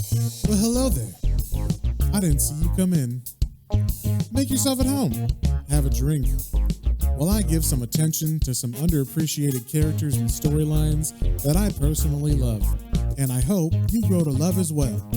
Well, hello there. I didn't see you come in. Make yourself at home. Have a drink. While I give some attention to some underappreciated characters and storylines that I personally love. And I hope you grow to love as well.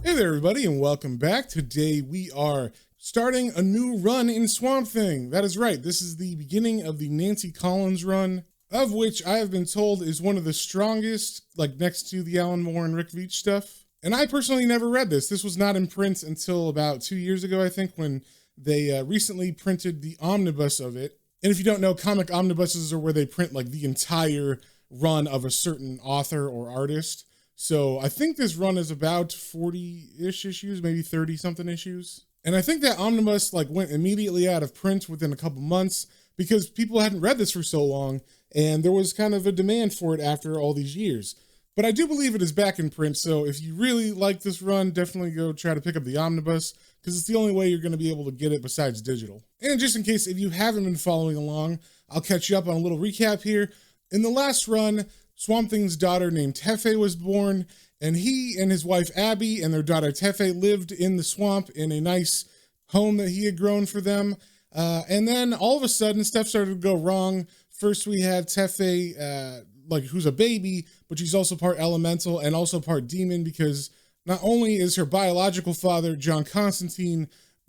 Hey there, everybody, and welcome back. Today we are starting a new run in Swamp Thing. That is right. This is the beginning of the Nancy Collins run, of which I have been told is one of the strongest, like next to the Alan Moore and Rick Veitch stuff. And I personally never read this. This was not in print until about 2 years ago, I think, when they recently printed the omnibus of it. And if you don't know, comic omnibuses are where they print like the entire run of a certain author or artist. So I think this run is about 40-ish issues, maybe 30-something issues. And I think that omnibus like went immediately out of print within a couple months because people hadn't read this for so long, and there was kind of a demand for it after all these years. But I do believe it is back in print, so if you really like this run, definitely go try to pick up the omnibus, because it's the only way you're going to be able to get it besides digital. And just in case if you haven't been following along, I'll catch you up on a little recap here. In the last run, Swamp Thing's daughter named Tefe was born, and he and his wife Abby and their daughter Tefe lived in the swamp in a nice home that he had grown for them. And then all of a sudden, stuff started to go wrong. First, we had Tefe, who's a baby, but she's also part elemental and also part demon, because not only is her biological father, John Constantine,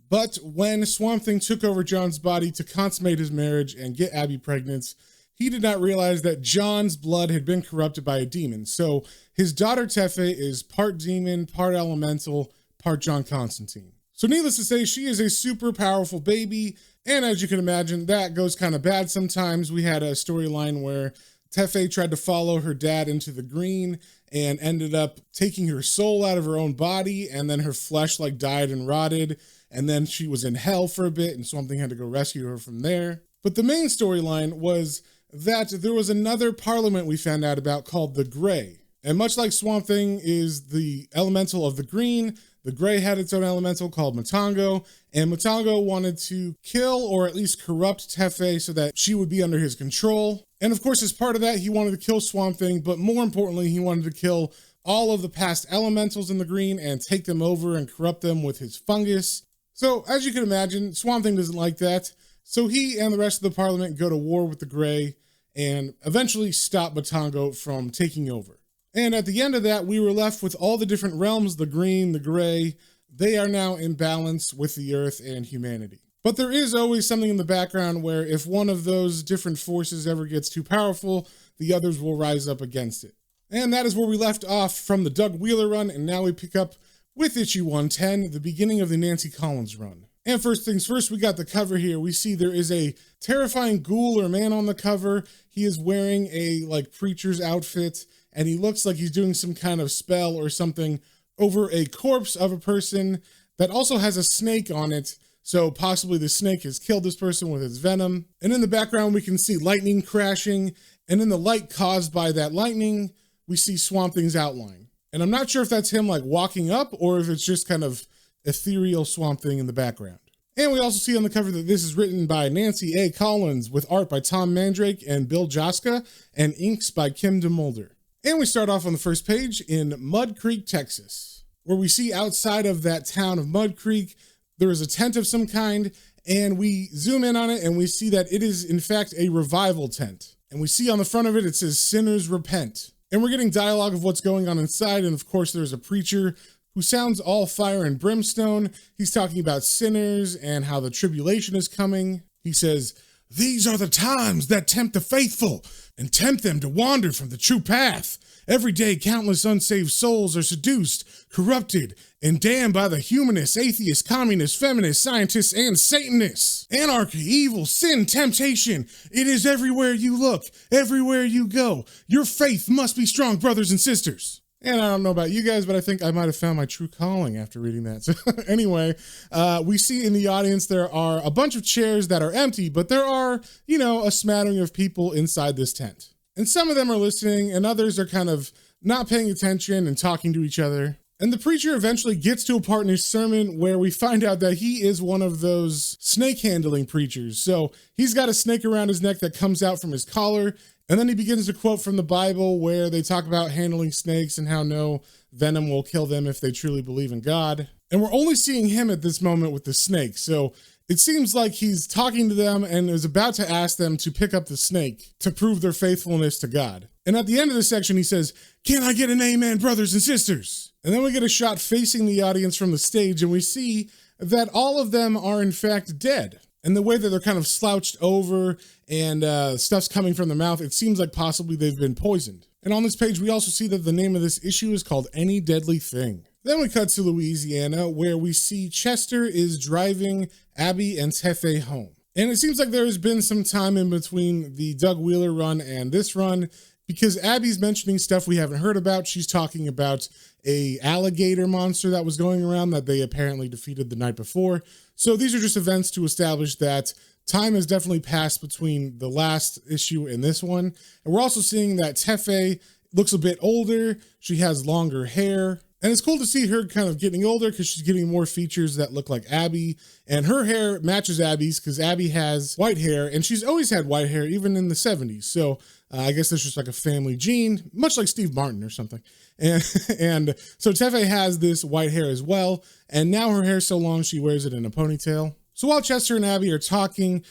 but when Swamp Thing took over John's body to consummate his marriage and get Abby pregnant, he did not realize that John's blood had been corrupted by a demon. So his daughter Tefe is part demon, part elemental, part John Constantine. So needless to say, she is a super powerful baby. And as you can imagine, that goes kind of bad sometimes. We had a storyline where Tefe tried to follow her dad into the green and ended up taking her soul out of her own body, and then her flesh like died and rotted, and then she was in hell for a bit, and Swamp Thing had to go rescue her from there. But the main storyline was that there was another parliament we found out about called the Gray. And much like Swamp Thing is the elemental of the green, the Gray had its own elemental called Matango, and Matango wanted to kill or at least corrupt Tefe so that she would be under his control. And of course, as part of that, he wanted to kill Swamp Thing, but more importantly, he wanted to kill all of the past elementals in the green and take them over and corrupt them with his fungus. So as you can imagine, Swamp Thing doesn't like that. So he and the rest of the parliament go to war with the Gray and eventually stop Matango from taking over. And at the end of that, we were left with all the different realms, the green, the gray. They are now in balance with the earth and humanity. But there is always something in the background where if one of those different forces ever gets too powerful, the others will rise up against it. And that is where we left off from the Doug Wheeler run, and now we pick up with issue 110, the beginning of the Nancy Collins run. And first things first, we got the cover here. We see there is a terrifying ghoul or man on the cover. He is wearing a preacher's outfit, and he looks like he's doing some kind of spell or something over a corpse of a person that also has a snake on it. So possibly the snake has killed this person with its venom. And in the background, we can see lightning crashing. And in the light caused by that lightning, we see Swamp Thing's outline. And I'm not sure if that's him walking up or if it's just kind of ethereal Swamp Thing in the background. And we also see on the cover that this is written by Nancy A. Collins with art by Tom Mandrake and Bill Joska and inks by Kim DeMulder. And we start off on the first page in Mud Creek, Texas, where we see outside of that town of Mud Creek, there is a tent of some kind, and we zoom in on it and we see that it is in fact a revival tent. And we see on the front of it, it says sinners repent. And we're getting dialogue of what's going on inside. And of course, there's a preacher who sounds all fire and brimstone. He's talking about sinners and how the tribulation is coming. He says, "These are the times that tempt the faithful and tempt them to wander from the true path. Every day, countless unsaved souls are seduced, corrupted, and damned by the humanists, atheists, communists, feminists, scientists, and Satanists. Anarchy, evil, sin, temptation. It is everywhere you look, everywhere you go. Your faith must be strong, brothers and sisters." And I don't know about you guys, but I think I might have found my true calling after reading that. So anyway, we see in the audience there are a bunch of chairs that are empty, but there are, a smattering of people inside this tent. And some of them are listening, and others are kind of not paying attention and talking to each other. And the preacher eventually gets to a part in his sermon where we find out that he is one of those snake handling preachers. So he's got a snake around his neck that comes out from his collar, And then he begins to quote from the Bible where they talk about handling snakes and how no venom will kill them if they truly believe in God. And we're only seeing him at this moment with the snake. So it seems like he's talking to them and is about to ask them to pick up the snake to prove their faithfulness to God. And at the end of the section, he says, "Can I get an amen, brothers and sisters?" And then we get a shot facing the audience from the stage, and we see that all of them are in fact dead. And the way that they're kind of slouched over and stuff's coming from their mouth, it seems like possibly they've been poisoned. And on this page, we also see that the name of this issue is called Any Deadly Thing. Then we cut to Louisiana, where we see Chester is driving Abby and Tefe home. And it seems like there has been some time in between the Doug Wheeler run and this run, because Abby's mentioning stuff we haven't heard about. She's talking about a alligator monster that was going around that they apparently defeated the night before. So these are just events to establish that time has definitely passed between the last issue and this one. And we're also seeing that Tefe looks a bit older. She has longer hair. And it's cool to see her kind of getting older because she's getting more features that look like Abby. And her hair matches Abby's because Abby has white hair, and she's always had white hair, even in the 70s. So I guess that's just like a family gene, much like Steve Martin or something. And so Tefe has this white hair as well. And now her hair's so long, she wears it in a ponytail. So while Chester and Abby are talking,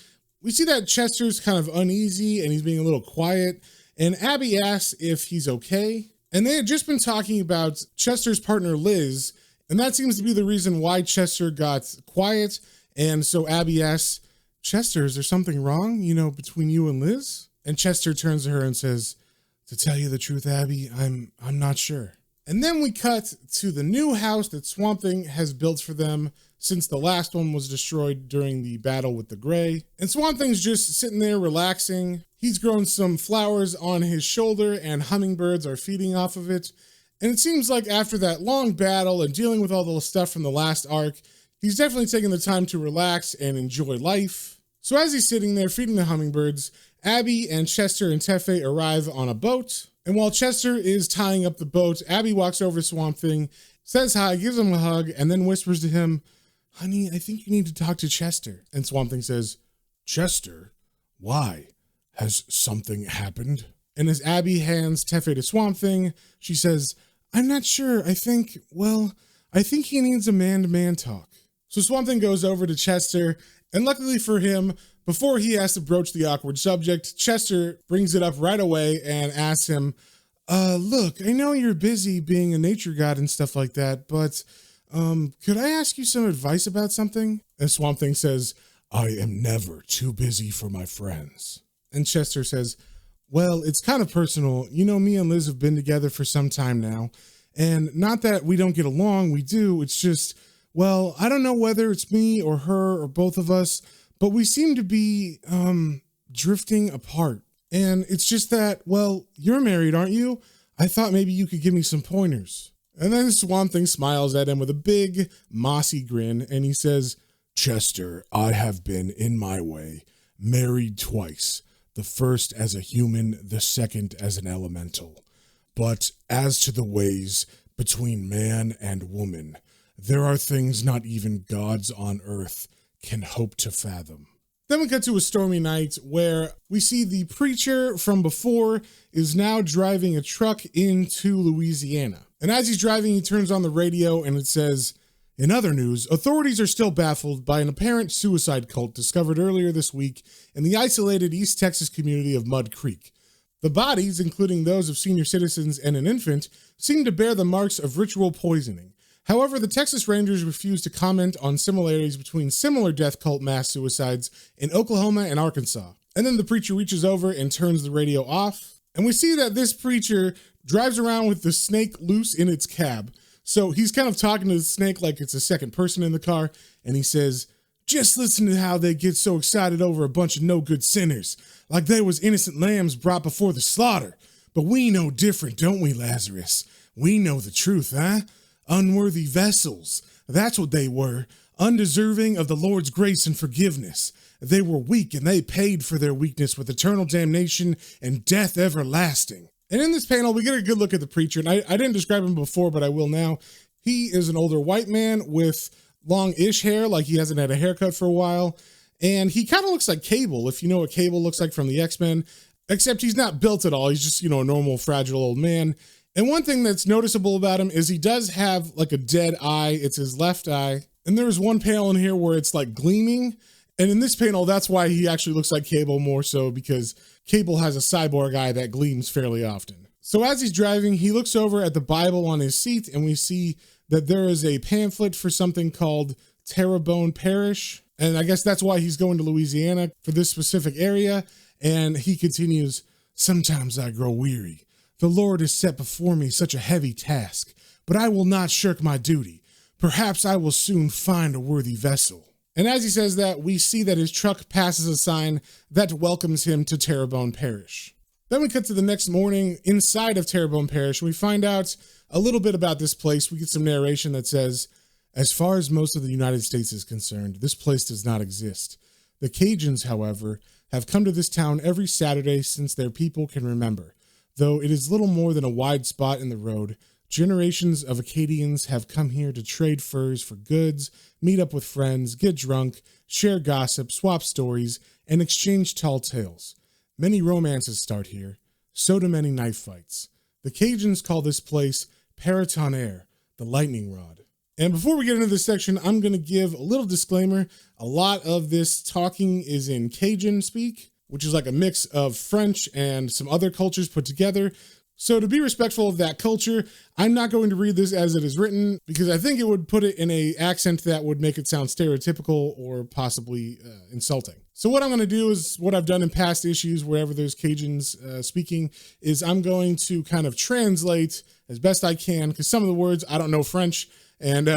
we see that Chester's kind of uneasy and he's being a little quiet. And Abby asks if he's okay. And they had just been talking about Chester's partner, Liz, and that seems to be the reason why Chester got quiet. And so Abby asks, "Chester, is there something wrong, between you and Liz?" And Chester turns to her and says, "To tell you the truth, Abby, I'm not sure." And then we cut to the new house that Swamp Thing has built for them since the last one was destroyed during the battle with the Gray. And Swamp Thing's just sitting there relaxing. He's grown some flowers on his shoulder and hummingbirds are feeding off of it. And it seems like after that long battle and dealing with all the stuff from the last arc, he's definitely taking the time to relax and enjoy life. So as he's sitting there feeding the hummingbirds, Abby and Chester and Tefe arrive on a boat. And while Chester is tying up the boat, Abby walks over to Swamp Thing, says hi, gives him a hug, and then whispers to him, "Honey, I think you need to talk to Chester." And Swamp Thing says, "Chester? Why? Has something happened?" And as Abby hands Tefe to Swamp Thing, she says, "I'm not sure. I think he needs a man-to-man talk." So Swamp Thing goes over to Chester, and luckily for him, before he has to broach the awkward subject, Chester brings it up right away and asks him, "Look, I know you're busy being a nature god and stuff like that, but could I ask you some advice about something?" And Swamp Thing says, "I am never too busy for my friends." And Chester says, "Well, it's kind of personal. Me and Liz have been together for some time now. And not that we don't get along, we do. It's just, well, I don't know whether it's me or her or both of us, but we seem to be drifting apart. And it's just that, well, you're married, aren't you? I thought maybe you could give me some pointers." And then Swamp Thing smiles at him with a big, mossy grin, and he says, "Chester, I have been, in my way, married twice. The first as a human, the second as an elemental. But as to the ways between man and woman, there are things not even gods on earth can hope to fathom." Then we cut to a stormy night where we see the preacher from before is now driving a truck into Louisiana. And as he's driving, he turns on the radio and it says, "In other news, authorities are still baffled by an apparent suicide cult discovered earlier this week in the isolated East Texas community of Mud Creek. The bodies, including those of senior citizens and an infant, seem to bear the marks of ritual poisoning. However, the Texas Rangers refuse to comment on similarities between similar death cult mass suicides in Oklahoma and Arkansas." And then the preacher reaches over and turns the radio off. And we see that this preacher drives around with the snake loose in its cab. So he's kind of talking to the snake like it's a second person in the car. And he says, "Just listen to how they get so excited over a bunch of no-good sinners, like they was innocent lambs brought before the slaughter. But we know different, don't we, Lazarus? We know the truth, huh? Unworthy vessels. That's what they were. Undeserving of the Lord's grace and forgiveness. They were weak and they paid for their weakness with eternal damnation and death everlasting." And in this panel, we get a good look at the preacher. And I didn't describe him before, but I will now. He is an older white man with long-ish hair, like he hasn't had a haircut for a while. And he kind of looks like Cable, if you know what Cable looks like from the X-Men. except he's not built at all. He's just, a normal fragile old man. And one thing that's noticeable about him is he does have like a dead eye. It's his left eye. And there's one panel in here where it's like gleaming. And in this panel, that's why he actually looks like Cable more so, because Cable has a cyborg eye that gleams fairly often. So as he's driving, he looks over at the Bible on his seat, and we see that there is a pamphlet for something called Terrebonne Parish. And I guess that's why he's going to Louisiana, for this specific area. And he continues, "Sometimes I grow weary. The Lord has set before me such a heavy task, but I will not shirk my duty. Perhaps I will soon find a worthy vessel." And as he says that, we see that his truck passes a sign that welcomes him to Terrebonne Parish. Then we cut to the next morning inside of Terrebonne Parish, and we find out a little bit about this place. We get some narration that says, "As far as most of the United States is concerned, this place does not exist. The Cajuns, however, have come to this town every Saturday since their people can remember. Though it is little more than a wide spot in the road, generations of Acadians have come here to trade furs for goods, meet up with friends, get drunk, share gossip, swap stories, and exchange tall tales. Many romances start here, so do many knife fights. The Cajuns call this place Paratonnerre, the lightning rod." And before we get into this section, I'm going to give a little disclaimer. A lot of this talking is in Cajun speak, which is like a mix of French and some other cultures put together. So to be respectful of that culture, I'm not going to read this as it is written, because I think it would put it in an accent that would make it sound stereotypical or possibly insulting. So what I'm going to do is what I've done in past issues, wherever there's Cajuns speaking, is I'm going to kind of translate as best I can, because some of the words, I don't know French, and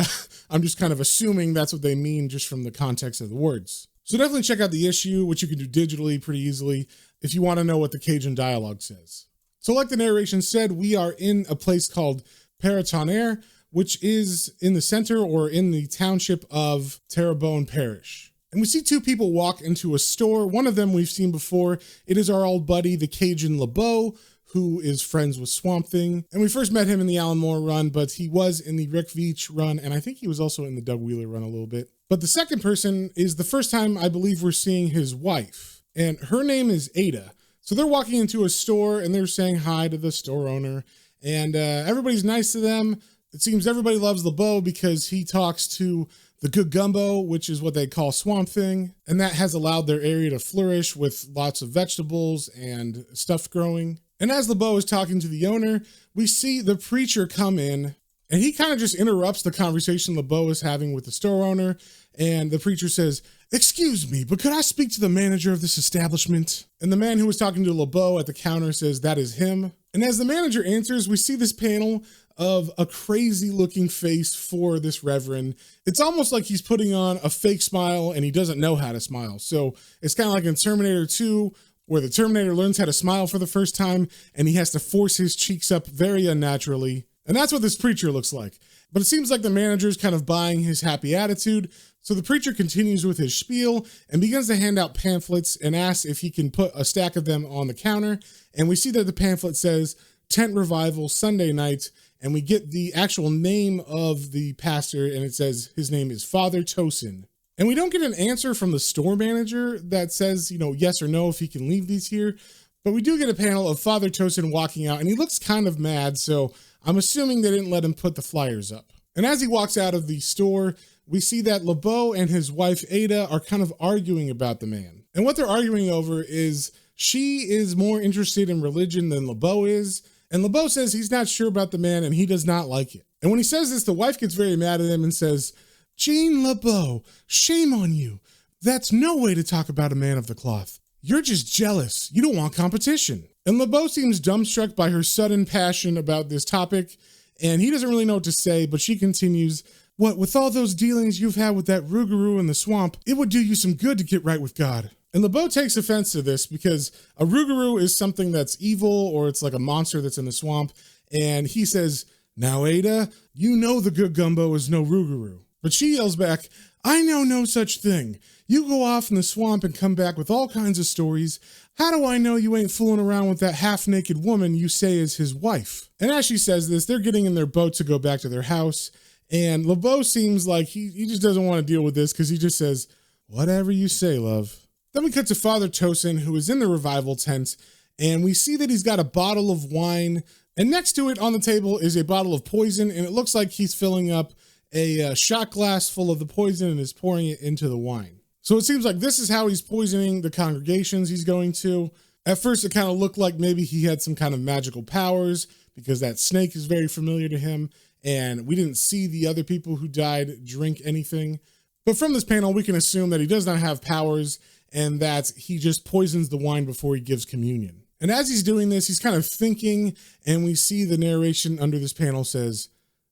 I'm just kind of assuming that's what they mean just from the context of the words. So definitely check out the issue, which you can do digitally pretty easily, if you want to know what the Cajun dialogue says. So like the narration said, we are in a place called Paratonnerre, which is in the center or in the township of Terrebonne Parish. And we see two people walk into a store. One of them we've seen before. It is our old buddy, the Cajun LeBeau, who is friends with Swamp Thing. And we first met him in the Alan Moore run, but he was in the Rick Veitch run, and I think he was also in the Doug Wheeler run a little bit. But the second person is the first time I believe we're seeing his wife, and her name is Ada. So they're walking into a store and they're saying hi to the store owner, and everybody's nice to them. It seems everybody loves LeBeau because he talks to the good gumbo, which is what they call Swamp Thing, and that has allowed their area to flourish with lots of vegetables and stuff growing. And as LeBeau is talking to the owner, we see the preacher come in, and he kind of just interrupts the conversation LeBeau is having with the store owner. And the preacher says, "Excuse me, but could I speak to the manager of this establishment?" And the man who was talking to LeBeau at the counter says that is him. And as the manager answers, we see this panel of a crazy looking face for this reverend. It's almost like he's putting on a fake smile and he doesn't know how to smile. So it's kind of like in Terminator 2, where the Terminator learns how to smile for the first time and he has to force his cheeks up very unnaturally. And that's what this preacher looks like. But it seems like the manager's kind of buying his happy attitude. So the preacher continues with his spiel and begins to hand out pamphlets and asks if he can put a stack of them on the counter. And we see that the pamphlet says Tent Revival Sunday Night. And we get the actual name of the pastor, and it says his name is Father Tocsin. And we don't get an answer from the store manager that says, yes or no if he can leave these here. But we do get a panel of Father Tocsin walking out, and he looks kind of mad. So I'm assuming they didn't let him put the flyers up. And as he walks out of the store, we see that LeBeau and his wife Ada are kind of arguing about the man. And what they're arguing over is she is more interested in religion than LeBeau is. And LeBeau says he's not sure about the man and he does not like it. And when he says this, the wife gets very mad at him and says, "Jean LeBeau, shame on you. That's no way to talk about a man of the cloth. You're just jealous. You don't want competition." And LeBeau seems dumbstruck by her sudden passion about this topic, and he doesn't really know what to say, but she continues, "What, with all those dealings you've had with that Rougarou in the swamp, it would do you some good to get right with God." And LeBeau takes offense to this because a Rougarou is something that's evil, or it's like a monster that's in the swamp. And he says, "Now, Ada, you know the good gumbo is no Rougarou." But she yells back, "I know no such thing. You go off in the swamp and come back with all kinds of stories. How do I know you ain't fooling around with that half-naked woman you say is his wife?" And as she says this, they're getting in their boat to go back to their house. And LeBeau seems like he just doesn't want to deal with this because he just says, "Whatever you say, love." Then we cut to Father Tocsin, who is in the revival tent, And we see that he's got a bottle of wine, and next to it on the table is a bottle of poison, and it looks like he's filling up a shot glass full of the poison and is pouring it into the wine. So it seems like this is how he's poisoning the congregations he's going to. At first, it kind of looked like maybe he had some kind of magical powers because that snake is very familiar to him, and we didn't see the other people who died drink anything. But from this panel, we can assume that he does not have powers and that he just poisons the wine before he gives communion. And as he's doing this, he's kind of thinking, and we see the narration under this panel says,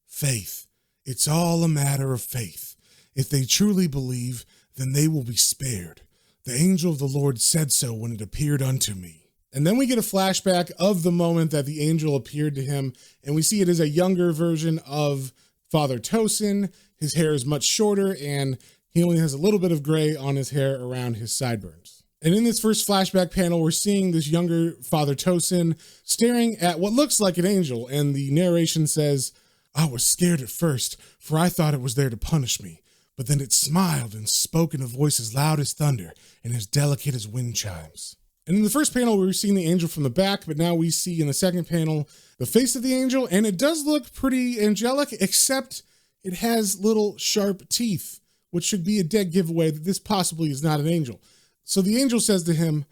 "Faith. It's all a matter of faith. If they truly believe, then they will be spared. The angel of the Lord said so when it appeared unto me." And then we get a flashback of the moment that the angel appeared to him, and we see it as a younger version of Father Tocsin. His hair is much shorter, and he only has a little bit of gray on his hair around his sideburns. And in this first flashback panel, we're seeing this younger Father Tocsin staring at what looks like an angel, and the narration says, "I was scared at first, for I thought it was there to punish me. But then it smiled and spoke in a voice as loud as thunder and as delicate as wind chimes." And in the first panel, we were seeing the angel from the back, but now we see in the second panel the face of the angel, and it does look pretty angelic, except it has little sharp teeth, which should be a dead giveaway that this possibly is not an angel. So the angel says to him,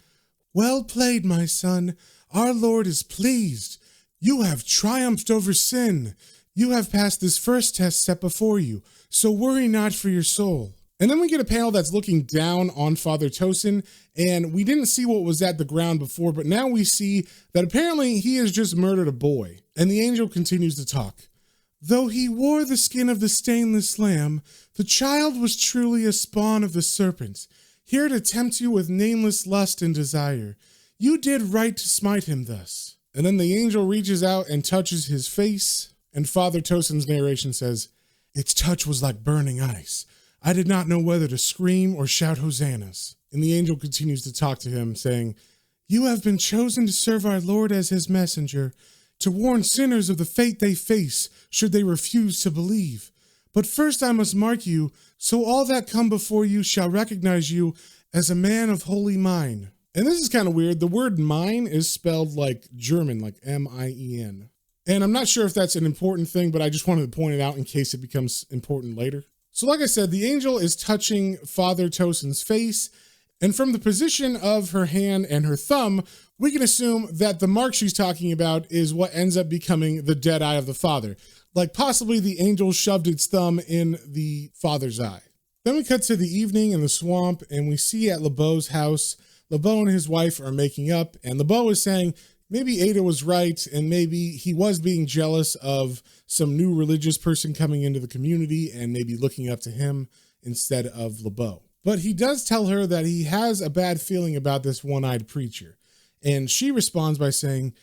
"Well played, my son. Our Lord is pleased. You have triumphed over sin. You have passed this first test set before you, so worry not for your soul." And then we get a panel that's looking down on Father Tocsin, and we didn't see what was at the ground before, but now we see that apparently he has just murdered a boy. And the angel continues to talk. "Though he wore the skin of the stainless lamb, the child was truly a spawn of the serpent, here to tempt you with nameless lust and desire. You did right to smite him thus." And then the angel reaches out and touches his face, and Father Tocsin's narration says, "Its touch was like burning ice. I did not know whether to scream or shout hosannas." And the angel continues to talk to him, saying, "You have been chosen to serve our Lord as his messenger, to warn sinners of the fate they face should they refuse to believe. But first I must mark you, so all that come before you shall recognize you as a man of holy mind." And this is kind of weird. The word mine is spelled like German, like M-I-E-N. And I'm not sure if that's an important thing, but I just wanted to point it out in case it becomes important later. So like I said, the angel is touching Father Tocsin's face, and from the position of her hand and her thumb, we can assume that the mark she's talking about is what ends up becoming the dead eye of the father. Like possibly the angel shoved its thumb in the father's eye. Then we cut to the evening in the swamp, and we see at LeBeau's house, LeBeau and his wife are making up, and LeBeau is saying maybe Ada was right, and maybe he was being jealous of some new religious person coming into the community and maybe looking up to him instead of LeBeau. But he does tell her that he has a bad feeling about this one-eyed preacher. And she responds by saying,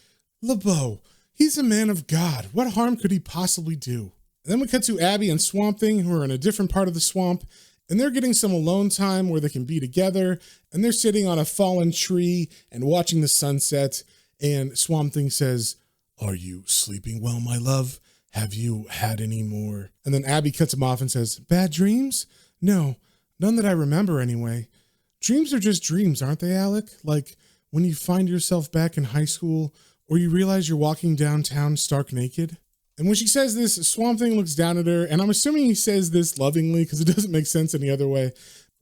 "LeBeau, he's a man of God. What harm could he possibly do?" And then we cut to Abby and Swamp Thing, who are in a different part of the swamp, and they're getting some alone time where they can be together, and they're sitting on a fallen tree and watching the sunset, and Swamp Thing says, "Are you sleeping well, my love? Have you had any more?" And then Abby cuts him off and says, "Bad dreams? No, none that I remember anyway. Dreams are just dreams, aren't they, Alec? Like when you find yourself back in high school, or you realize you're walking downtown stark naked." And when she says this, Swamp Thing looks down at her, and I'm assuming he says this lovingly because it doesn't make sense any other way.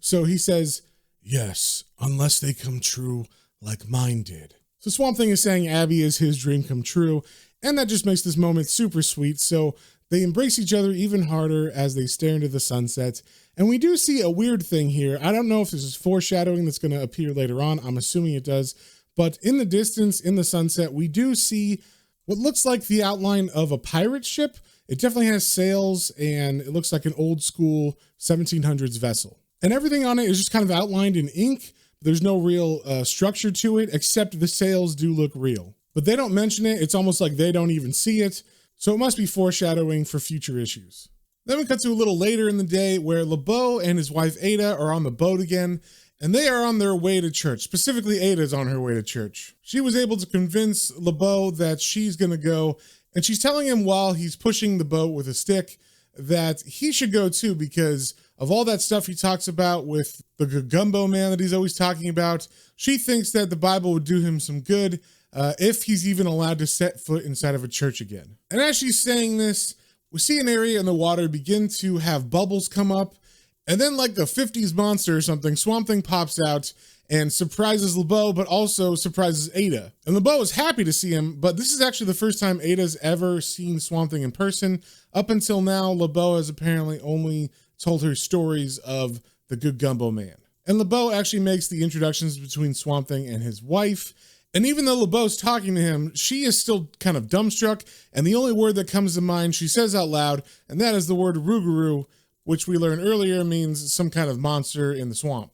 So he says, "Yes, unless they come true like mine did." So Swamp Thing is saying Abby is his dream come true, and that just makes this moment super sweet. So they embrace each other even harder as they stare into the sunset. And we do see a weird thing here. I don't know if this is foreshadowing that's going to appear later on. I'm assuming it does. But in the distance, in the sunset, we do see what looks like the outline of a pirate ship. It definitely has sails, and it looks like an old school 1700s vessel. And everything on it is just kind of outlined in ink. There's no real structure to it, except the sails do look real. But they don't mention it. It's almost like they don't even see it. So it must be foreshadowing for future issues. Then we cut to a little later in the day where LeBeau and his wife Ada are on the boat again, and they are on their way to church. Specifically, Ada's on her way to church. She was able to convince LeBeau that she's going to go, and she's telling him while he's pushing the boat with a stick that he should go too, because of all that stuff he talks about with the gumbo man that he's always talking about. She thinks that the Bible would do him some good, if he's even allowed to set foot inside of a church again. And as she's saying this, we see an area in the water begin to have bubbles come up, and then like the 50s monster or something, Swamp Thing pops out and surprises LeBeau, but also surprises Ada. And LeBeau is happy to see him, but this is actually the first time Ada's ever seen Swamp Thing in person. Up until now, LeBeau has apparently only told her stories of the Good Gumbo Man. And LeBeau actually makes the introductions between Swamp Thing and his wife. And even though LeBeau's talking to him, she is still kind of dumbstruck, and the only word that comes to mind she says out loud, and that is the word Rougarou, which we learned earlier means some kind of monster in the swamp.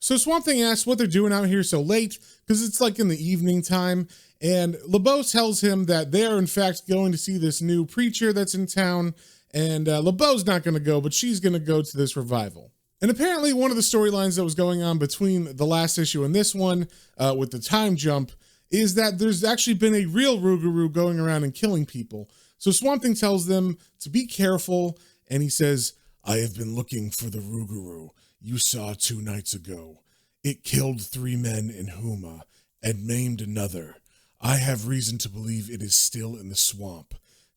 So Swamp Thing asks what they're doing out here so late, because it's like in the evening time, and LeBeau tells him that they are in fact going to see this new preacher that's in town, and LeBeau's not going to go, but she's going to go to this revival. And apparently one of the storylines that was going on between the last issue and this one, with the time jump, is that there's actually been a real Rougarou going around and killing people. So Swamp Thing tells them to be careful, and he says, "I have been looking for the Rougarou you saw 2 nights ago. It killed 3 men in Houma and maimed another. I have reason to believe it is still in the swamp.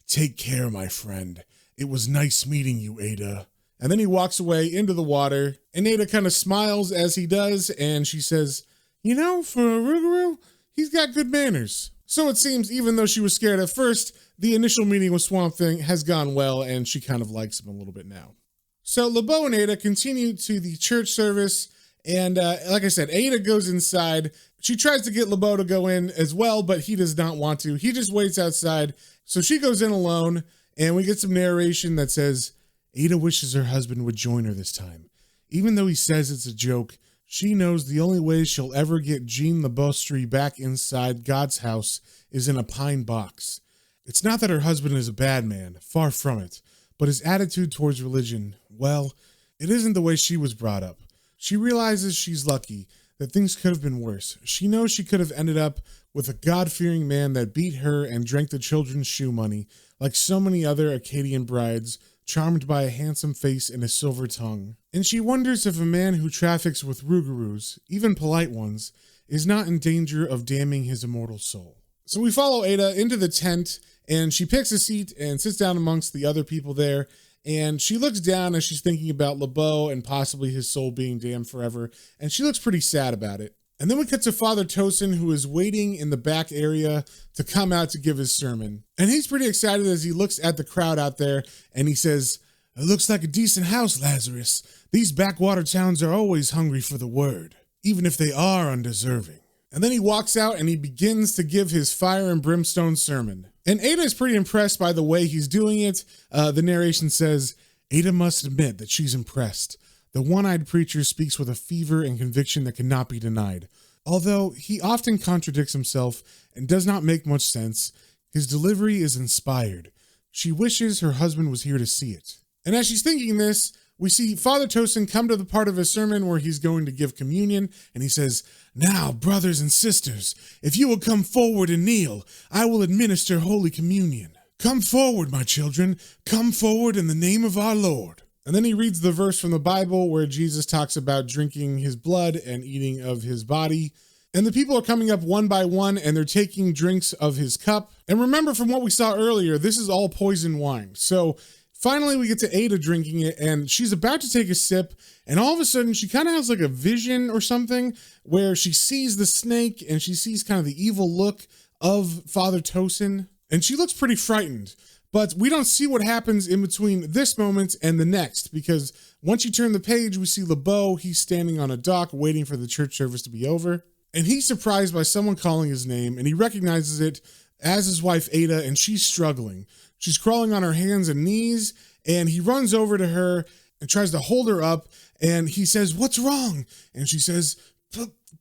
Take care, my friend. It was nice meeting you, Ada." And then he walks away into the water, and Ada kind of smiles as he does, and she says, "You know, for a Rougarou, he's got good manners." So it seems, even though she was scared at first, the initial meeting with Swamp Thing has gone well, and she kind of likes him a little bit now. So LeBeau and Ada continue to the church service, and like I said, Ada goes inside. She tries to get LeBeau to go in as well, but he does not want to. He just waits outside. So she goes in alone, and we get some narration that says, Ada wishes her husband would join her this time. Even though he says it's a joke, she knows the only way she'll ever get Jean Lebostri back inside God's house is in a pine box. It's not that her husband is a bad man, far from it, but his attitude towards religion, well, it isn't the way she was brought up. She realizes she's lucky, that things could have been worse. She knows she could have ended up with a God-fearing man that beat her and drank the children's shoe money, like so many other Acadian brides, charmed by a handsome face and a silver tongue. And she wonders if a man who traffics with Rougarous, even polite ones, is not in danger of damning his immortal soul. So we follow Ada into the tent, and she picks a seat and sits down amongst the other people there, and she looks down as she's thinking about LeBeau and possibly his soul being damned forever, and she looks pretty sad about it. And then we cut to Father Tocsin, who is waiting in the back area to come out to give his sermon. And he's pretty excited as he looks at the crowd out there, and he says, "It looks like a decent house, Lazarus. These backwater towns are always hungry for the word, even if they are undeserving." And then he walks out and he begins to give his fire and brimstone sermon. And Ada is pretty impressed by the way he's doing it. The narration says, Ada must admit that she's impressed. The one-eyed preacher speaks with a fever and conviction that cannot be denied. Although he often contradicts himself and does not make much sense, his delivery is inspired. She wishes her husband was here to see it. And as she's thinking this, we see Father Tocsin come to the part of his sermon where he's going to give communion, and he says, "Now, brothers and sisters, if you will come forward and kneel, I will administer Holy Communion. Come forward, my children, come forward in the name of our Lord." And then he reads the verse from the Bible where Jesus talks about drinking his blood and eating of his body. And the people are coming up one by one, and they're taking drinks of his cup. And remember from what we saw earlier, this is all poison wine. So finally, we get to Ada drinking it, and she's about to take a sip, and all of a sudden, she kind of has like a vision or something where she sees the snake, and she sees kind of the evil look of Father Tocsin, and she looks pretty frightened. But we don't see what happens in between this moment and the next, because once you turn the page, we see LeBeau. He's standing on a dock waiting for the church service to be over, and he's surprised by someone calling his name, and he recognizes it as his wife, Ada, and she's struggling. She's crawling on her hands and knees, and he runs over to her and tries to hold her up, and he says, "What's wrong?" And she says,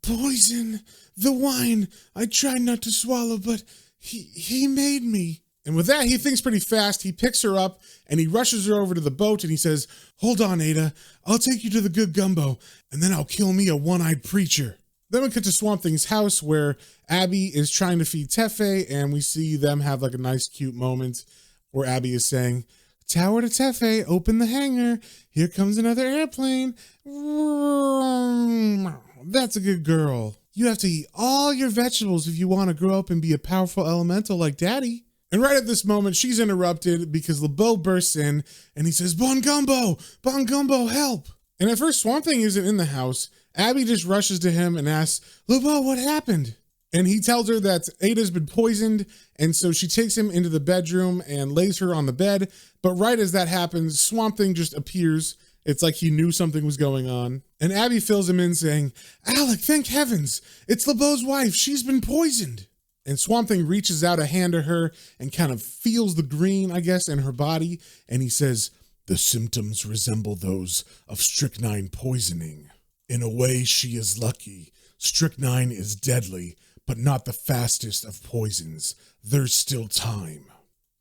"Poison, the wine. I tried not to swallow, but he made me." And with that, he thinks pretty fast. He picks her up, and he rushes her over to the boat, and he says, "Hold on, Ada. I'll take you to the Good Gumbo, and then I'll kill me a one-eyed preacher." Then we cut to Swamp Thing's house where Abby is trying to feed Tefe, and we see them have like a nice, cute moment where Abby is saying, "Tower to Tefe, open the hangar. Here comes another airplane. That's a good girl." You have to eat all your vegetables if you want to grow up and be a powerful elemental like Daddy. And right at this moment, she's interrupted because LeBeau bursts in and he says, Bon Gumbo, help. And at first, Swamp Thing isn't in the house. Abby just rushes to him and asks, LeBeau, what happened? And he tells her that Ada's been poisoned, and so she takes him into the bedroom and lays her on the bed. But right as that happens, Swamp Thing just appears. It's like he knew something was going on. And Abby fills him in saying, Alec, thank heavens, it's LeBeau's wife. She's been poisoned. And Swamp Thing reaches out a hand to her and kind of feels the green, I guess, in her body. And he says, the symptoms resemble those of strychnine poisoning. In a way, she is lucky. Strychnine is deadly, but not the fastest of poisons. There's still time.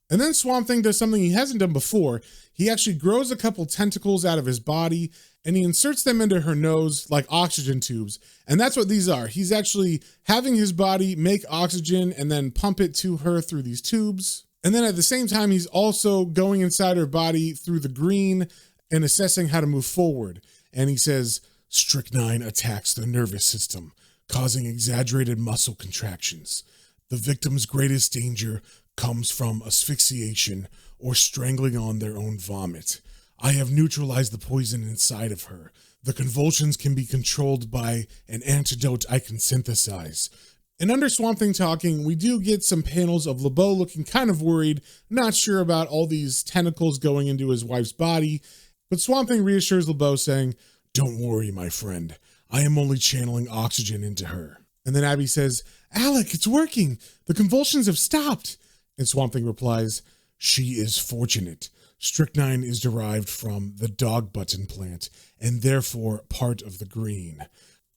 And then Swamp Thing does something he hasn't done before. He actually grows a couple tentacles out of his body and he inserts them into her nose like oxygen tubes. And that's what these are. He's actually having his body make oxygen and then pump it to her through these tubes. And then at the same time, he's also going inside her body through the green and assessing how to move forward. And he says, strychnine attacks the nervous system, causing exaggerated muscle contractions. The victim's greatest danger comes from asphyxiation or strangling on their own vomit. I have neutralized the poison inside of her. The convulsions can be controlled by an antidote I can synthesize. And under Swamp Thing talking, we do get some panels of LeBeau looking kind of worried, not sure about all these tentacles going into his wife's body. But Swamp Thing reassures LeBeau saying, don't worry, my friend. I am only channeling oxygen into her. And then Abby says, Alec, it's working. The convulsions have stopped. And Swamp Thing replies, she is fortunate. Strychnine is derived from the dog button plant and therefore part of the green.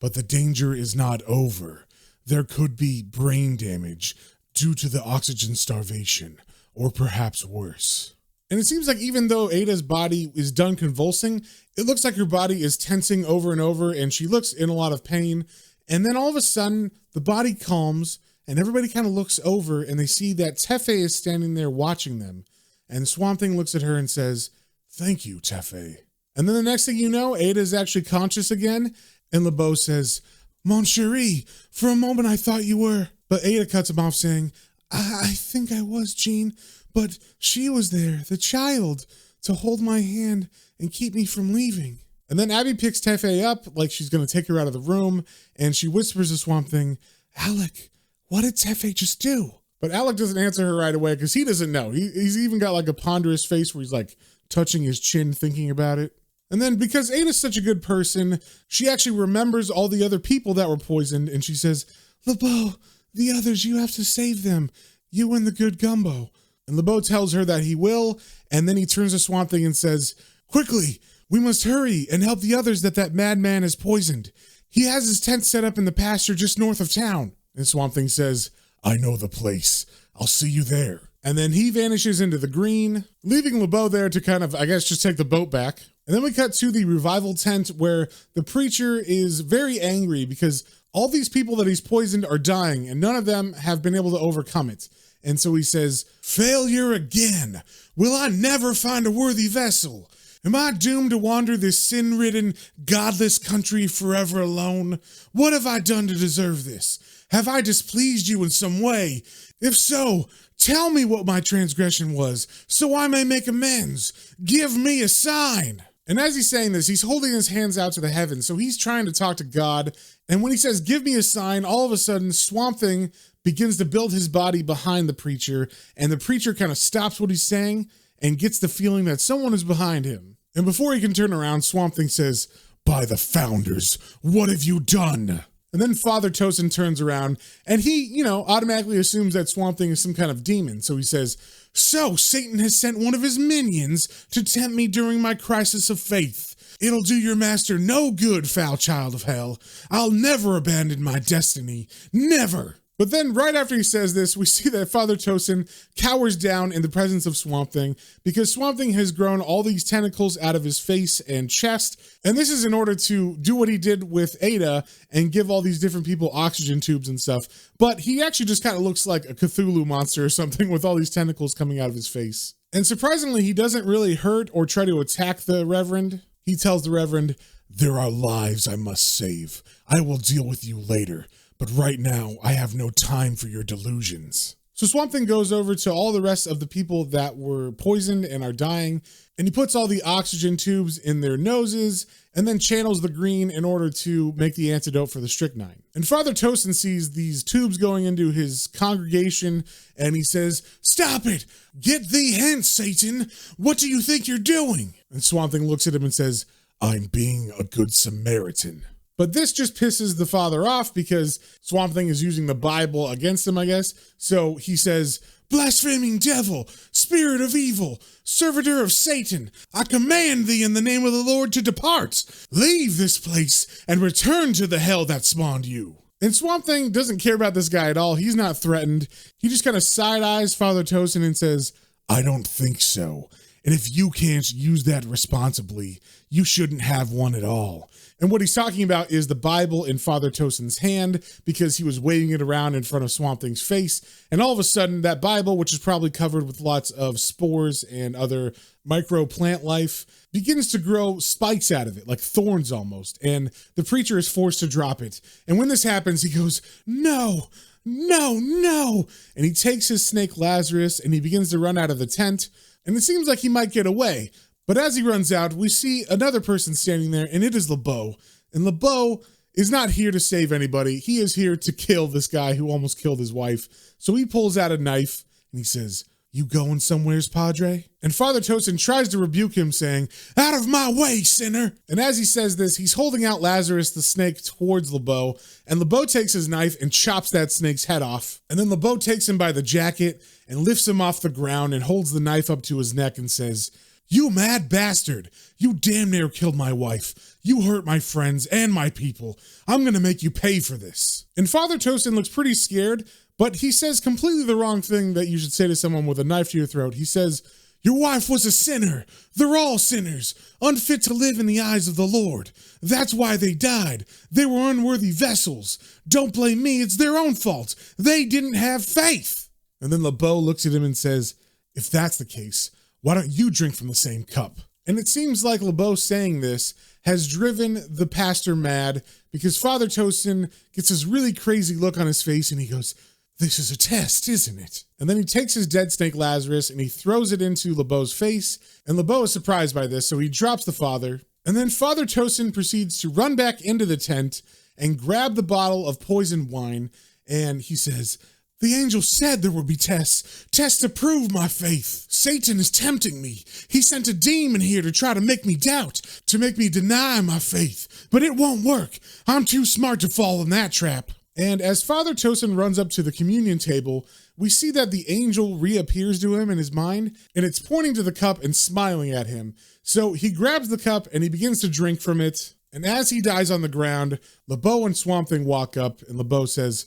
But the danger is not over. There could be brain damage due to the oxygen starvation, or perhaps worse. And it seems like even though Ada's body is done convulsing, it looks like her body is tensing over and over and she looks in a lot of pain. And then all of a sudden, the body calms and everybody kind of looks over and they see that Tefe is standing there watching them. And Swamp Thing looks at her and says, thank you, Tefe. And then the next thing you know, Ada is actually conscious again. And LeBeau says, Mon chéri, for a moment I thought you were. But Ada cuts him off saying, I think I was, Jean. But she was there, the child, to hold my hand and keep me from leaving. And then Abby picks Tefe up like she's going to take her out of the room. And she whispers to Swamp Thing, Alec, what did Tefe just do? But Alec doesn't answer her right away because he doesn't know. He's even got like a ponderous face where he's like touching his chin, thinking about it. And then because Ada's such a good person, she actually remembers all the other people that were poisoned. And she says, LeBeau, the others, you have to save them. You and the good Gumbo. And LeBeau tells her that he will. And then he turns to Swamp Thing and says, quickly, we must hurry and help the others that madman has poisoned. He has his tent set up in the pasture just north of town. And Swamp Thing says, I know the place. I'll see you there. And then he vanishes into the green, leaving LeBeau there to kind of, I guess, just take the boat back. And then we cut to the revival tent where the preacher is very angry because all these people that he's poisoned are dying and none of them have been able to overcome it. And so he says, failure again. Will I never find a worthy vessel? Am I doomed to wander this sin-ridden, godless country forever alone? What have I done to deserve this? Have I displeased you in some way? If so, tell me what my transgression was, so I may make amends. Give me a sign. And as he's saying this, he's holding his hands out to the heavens, so he's trying to talk to God. And when he says, give me a sign, all of a sudden, Swamp Thing begins to build his body behind the preacher, and the preacher kind of stops what he's saying and gets the feeling that someone is behind him. And before he can turn around, Swamp Thing says, by the founders, what have you done? And then Father Tocsin turns around and he, automatically assumes that Swamp Thing is some kind of demon. So he says, so Satan has sent one of his minions to tempt me during my crisis of faith. It'll do your master no good, foul child of hell. I'll never abandon my destiny. Never. But then right after he says this, we see that Father Tocsin cowers down in the presence of Swamp Thing because Swamp Thing has grown all these tentacles out of his face and chest. And this is in order to do what he did with Ada and give all these different people oxygen tubes and stuff. But he actually just kind of looks like a Cthulhu monster or something with all these tentacles coming out of his face. And surprisingly, he doesn't really hurt or try to attack the Reverend. He tells the Reverend, there are lives I must save. I will deal with you later. but right now I have no time for your delusions. So Swamp Thing goes over to all the rest of the people that were poisoned and are dying, and he puts all the oxygen tubes in their noses and then channels the green in order to make the antidote for the strychnine. And Father Tocsin sees these tubes going into his congregation, and he says, "Stop it! Get thee hence, Satan! What do you think you're doing?" And Swamp Thing looks at him and says, "I'm being a good Samaritan." But this just pisses the father off because Swamp Thing is using the Bible against him, I guess. So he says, "Blaspheming devil, spirit of evil, servitor of Satan, I command thee in the name of the Lord to depart. Leave this place and return to the hell that spawned you." And Swamp Thing doesn't care about this guy at all. He's not threatened. He just kind of side-eyes Father Tocsin and says, "I don't think so. And if you can't use that responsibly, you shouldn't have one at all." And what he's talking about is the Bible in Father Tocsin's hand, because he was waving it around in front of Swamp Thing's face. And all of a sudden, that Bible, which is probably covered with lots of spores and other micro plant life, begins to grow spikes out of it, like thorns almost. And the preacher is forced to drop it. And when this happens, he goes, "No, no, no." And he takes his snake Lazarus and he begins to run out of the tent. And it seems like he might get away. But as he runs out, we see another person standing there, and it is LeBeau. And LeBeau is not here to save anybody. He is here to kill this guy who almost killed his wife. So he pulls out a knife, and he says, "You going somewheres, Padre?" And Father Tocsin tries to rebuke him, saying, "Out of my way, sinner!" And as he says this, he's holding out Lazarus, the snake, towards LeBeau. And LeBeau takes his knife and chops that snake's head off. And then LeBeau takes him by the jacket and lifts him off the ground and holds the knife up to his neck and says, "You mad bastard! You damn near killed my wife. You hurt my friends and my people. I'm gonna make you pay for this." And Father Tocsin looks pretty scared, but he says completely the wrong thing that you should say to someone with a knife to your throat. He says, "Your wife was a sinner. They're all sinners, unfit to live in the eyes of the Lord. That's why they died. They were unworthy vessels. Don't blame me, it's their own fault. They didn't have faith." And then LeBeau looks at him and says, "If that's the case, why don't you drink from the same cup?" And it seems like LeBeau saying this has driven the pastor mad, because Father Tocsin gets this really crazy look on his face and he goes, "This is a test, isn't it?" And then he takes his dead snake Lazarus and he throws it into LeBeau's face. And LeBeau is surprised by this, so he drops the father. And then Father Tocsin proceeds to run back into the tent and grab the bottle of poisoned wine. And he says, "The angel said there would be tests to prove my faith. Satan is tempting me. He sent a demon here to try to make me doubt, to make me deny my faith. But it won't work. I'm too smart to fall in that trap." And as Father Tocsin runs up to the communion table, we see that the angel reappears to him in his mind, and it's pointing to the cup and smiling at him. So he grabs the cup and he begins to drink from it. And as he dies on the ground, LeBeau and Swamp Thing walk up, and LeBeau says,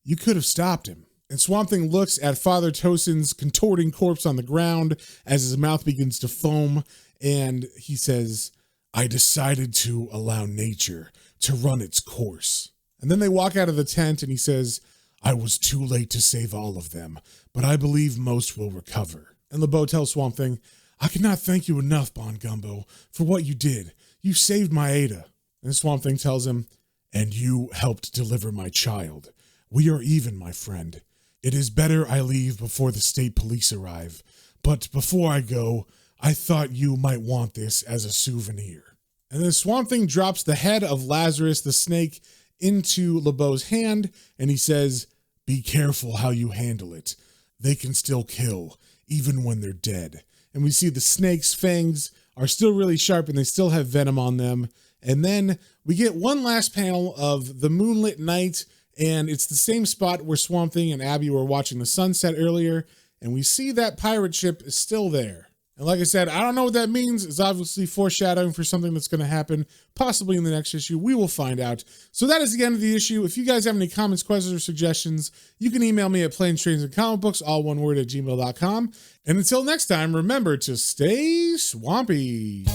"You could have stopped him." And Swamp Thing looks at Father Tocsin's contorting corpse on the ground as his mouth begins to foam, and he says, "I decided to allow nature to run its course." And then they walk out of the tent, and he says, "I was too late to save all of them, but I believe most will recover." And LeBeau tells Swamp Thing, "I cannot thank you enough, Bon Gumbo, for what you did. You saved my Ada." And Swamp Thing tells him, "And you helped deliver my child. We are even, my friend. It is better I leave before the state police arrive. But before I go, I thought you might want this as a souvenir." And then Swamp Thing drops the head of Lazarus the snake into LeBeau's hand, and he says, "Be careful how you handle it. They can still kill, even when they're dead." And we see the snake's fangs are still really sharp and they still have venom on them. And then we get one last panel of the moonlit night, and it's the same spot where Swamp Thing and Abby were watching the sunset earlier, and we see that pirate ship is still there. And like I said, I don't know what that means. It's obviously foreshadowing for something that's going to happen, possibly in the next issue. We will find out. So that is the end of the issue. If you guys have any comments, questions, or suggestions, you can email me at planestrains.comicbooks, all one word, @gmail.com. And until next time, remember to stay swampy.